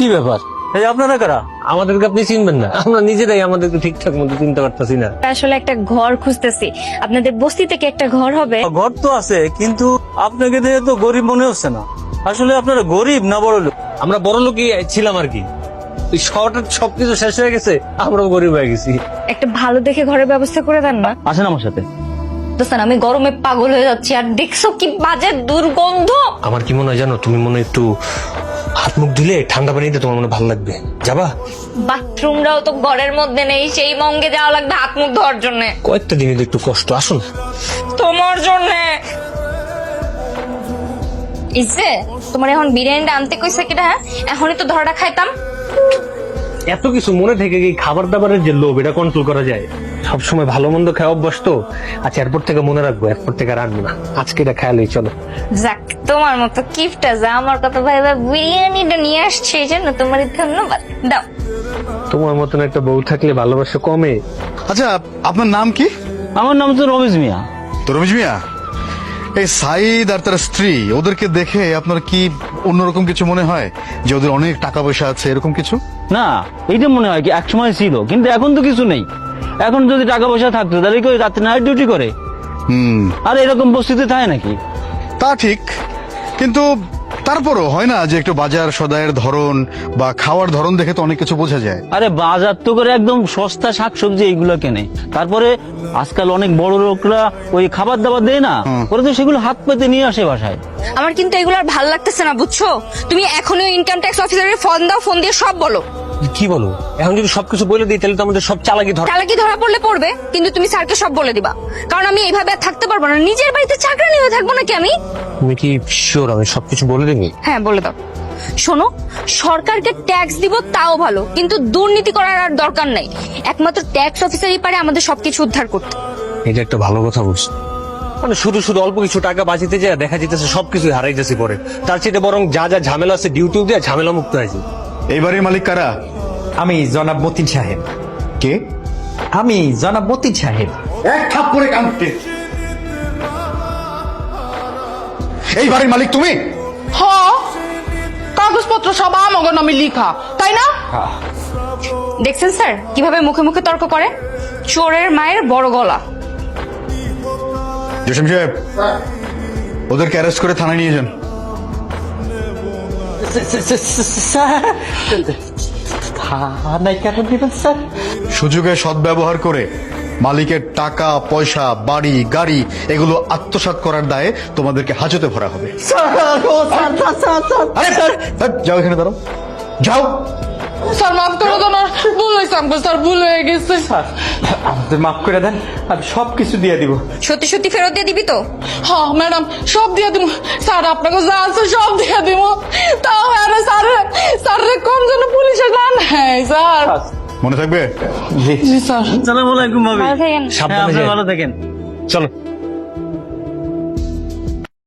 কি ব্যাপার? এই আপনারা কারা? আমাদেরকে আপনি চিনবেন না, আমরা নিজেরাই আমাদেরকে ঠিকঠাক মতো চিনতে পারতেছি না। আসলে একটা ঘর খুঁজতেছি। আপনাদের বস্তি থেকে একটা ঘর হবে? ঘর তো আছে, কিন্তু আপনাকে দেখে তো গরিব মনে হচ্ছে না। আসলে আপনারা গরিব না বড় লোক? আমরা বড় লোকই ছিলাম আর কি, এই শহরের সবকিছু শেষ হয়ে গেছে, আমরাও গরিব হয়ে গেছি। একটা ভালো দেখে ঘরের ব্যবস্থা করে দেন না? আসেন আমার সাথে। দোস্তান, আমি গরমে পাগল হয়ে যাচ্ছি, আর দেখছো কি বাজে দুর্গন্ধ। আমার কি মনে হয় জানো, তুমি মনে হয় একটু হাত মুখ ধুলে ঠান্ডা পানিতে তোমার মনে ভালো লাগবে, যাবা? বাথরুমটাও তো ঘরের মধ্যে নেই, সেই মঙ্গে যাওয়া লাগবে হাত মুখ ধোয়ার জন্য। কয়েকটা দিনের একটু কষ্ট, আসুন। তোমার জন্য ইসে তোমার এখন বিরিয়ানিটা আনতে কইছে কিনা? হ্যাঁ, এখনই তো ধরাটা খাইতাম। এত কিছু মনে থেকে কি খাবার দাবারের যে লোভ, এটা কন্ট্রোল করা যায়? সবসময় ভালো মন্দ খাওয়া অভ্যাস তো। আচ্ছা, এরপর থেকে মনে রাখবো, এরপর থেকে আর আনবো না, আজকে এটা খেয়ালই চলো। যাক, তোমার মতো কিফটা যা আমার কথা ভাইবা বিরিয়ানিটা নিয়ে আসছে, এই জন্য তোমার ধন্যবাদ। দাও। তোমার মতন একটা বউ থাকলে ভালোবাসা কমে? আচ্ছা, আপনার নাম কি? আমার নাম তো রমেশ মিয়া। তো রমেশ মিয়া, এই সাইদ আর তার স্ত্রী, ওদেরকে দেখে আপনার কি অন্যরকম কিছু মনে হয়? যে ওদের অনেক টাকা পয়সা আছে, এরকম কিছু? না, এইটা মনে হয় কি একসময় ছিল, কিন্তু এখন তো কিছু নেই। এখন যদি টাকা পয়সা থাকতো তাহলে কি ওই রাতে নাইট ডিউটি করে? আর এরকম বস্তিতে থাকে নাকি? তা ঠিক, কিন্তু তারপরও হয় না যে একটু বাজার সদায়ের ধরন বা খাওয়ার ধরন দেখে তো অনেক কিছু বোঝা যায়। আরে বাজার তো করে একদম সস্তা শাকসবজি এইগুলো কেনে। তারপরে আজকাল অনেক বড় লোকরা ওই খাবার দাবার দেয় না, ওরা তো সেগুলো হাত পেতে নিয়ে আসে বাসায়। আমার কিন্তু এগুলো আর ভাল লাগতেছে না, বুঝছো? তুমি এখনই ইনকাম ট্যাক্স অফিসারের ফোন দাও, ফোন দিয়ে সব বলো। কি বলো? এখন যদি সবকিছু বলে দিই তাহলে তো আমাদের সব চালাকি ধর। চালাকি ধরা পড়লে পড়বে, কিন্তু তুমি স্যারকে সব বলে দিবা। কারণ আমি এইভাবে আর থাকতে পারবো না, নিজের বাড়িতে চাকরানি হয়ে থাকবো নাকি আমি? তুমি কি শিওর আমি সবকিছু বলে দিবি? হ্যাঁ, বলে দাও। শোনো, সরকারকে ট্যাক্স দিব তাও ভালো, কিন্তু দুর্নীতি করার আর দরকার নাই। একমাত্র ট্যাক্স অফিসারই পারে আমাদের সবকিছু উদ্ধার করতে। এটা একটা ভালো কথা বলছো। মানে শুধু শুধু অল্প কিছু টাকা বাঁচিতে যায় দেখা যেতেছে সবকিছু হারাই যাচ্ছে পরে। তার চেয়ে বরং যা যা ঝামেলা আছে ডিউটি দিয়ে ঝামেলা মুক্ত হয়েছে। এই বাড়ির মালিক কারা? আমি জনাব মতিন সাহেব। কে? আমি জনাব মতিন সাহেব। এক থাপ্পড়ে কানতে। এই বাড়ির মালিক তুমি? হ্যাঁ, কাগজপত্র সব আমার নামে লিখা, তাই না? দেখছেন স্যার কিভাবে মুখে মুখে তর্ক করে? চোরের মায়ের বড় গলা। জসিম সাহেব, ওদেরকে অ্যারেস্ট করে থানায় নিয়ে যান। থানায় কেন দিবেন স্যার? সুযোগের সদ্ব্যবহার করে মালিকের টাকা পয়সা বাড়ি গাড়ি এগুলো আত্মসাৎ করার দায়ে তোমাদেরকে হাজতে ভরা হবে। আরে, যাও, এখানে দাঁড়াও, যাও। স্যার মাফ করে দেন, ভুল হয়েছে আমাকে স্যার, ভুল হয়ে গেছে। স্যার আমাদের মাফ করে দেন, আমি সবকিছু দিয়ে দিব। সত্যি সত্যি ফেরত দিয়ে দিবি তো? হ্যাঁ ম্যাডাম, সব দিয়ে দিব স্যার, আপনাকে যা আছে সব দিয়ে দিব। তাও আরে স্যার, স্যার কম যেন পুলিশে না নেয় স্যার। মনে থাকবে? জি জি স্যার। আসসালামু আলাইকুম ভাবি। ভালো থাকেন। সাবধানে আপনি যেন। ভালো থাকেন। চলো।